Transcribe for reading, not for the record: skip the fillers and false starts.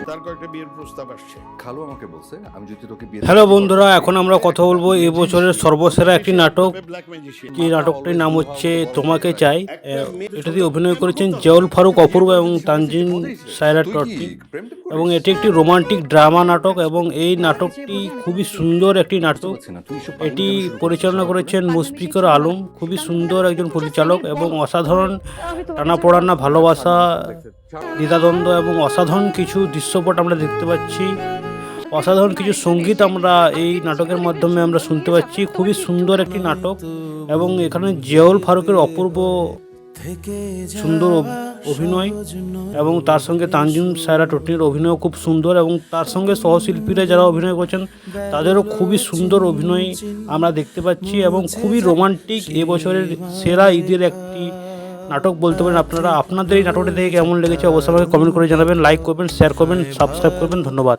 তার কয়েকটা বিয়ের প্রস্তাব আসছে। খালু আমাকে বলছে আমি যদি তোকে বিয়ে হ্যালো বন্ধুরা, এখন আমরা কথা বলবো এবছরের সর্বসেরা একটি নাটক। Black magician. যে নাটকটির নাম হচ্ছে তোমাকে চাই। এটা দিয়ে অভিনয় করেছেন জিয়াউল ফারুক অপূর্ব এবং তানজিন সায়রা টর্টি, এবং এটি একটি রোমান্টিক ড্রামা নাটক এবং এই নাটকটি খুবই সুন্দর একটি নাটক। এটি পরিচালনা করেছেন মুশফিকুর আলম, খুবই সুন্দর একজন পরিচালক এবং অসাধারণ টানাপোড়ানা ভালোবাসা, দ্বিধাদ্বন্দ্ব এবং অসাধারণ কিছু দৃশ্যপট আমরা দেখতে পাচ্ছি। অসাধারণ কিছু সঙ্গীত আমরা এই নাটকের মাধ্যমে আমরা শুনতে পাচ্ছি। খুবই সুন্দর একটি নাটক এবং এখানে জিয়াউল ফারুকের অপূর্ব সুন্দর অভিনয় এবং তার সঙ্গে তানজিম সায়রা টটির অভিনয় খুব সুন্দর, এবং তার সঙ্গে সহশিল্পীরা যারা অভিনয় করছেন তাদেরও খুবই সুন্দর অভিনয় আমরা দেখতে পাচ্ছি এবং খুবই রোমান্টিক। এবছরের সেরা ঈদের একটি নাটক বলতে পারেন আপনারা। আপনাদের এই নাটকটি দেখে কেমন লেগেছে অবশ্যই আমাকে কমেন্ট করে জানাবেন, লাইক করবেন, শেয়ার করবেন, সাবস্ক্রাইব করবেন। ধন্যবাদ।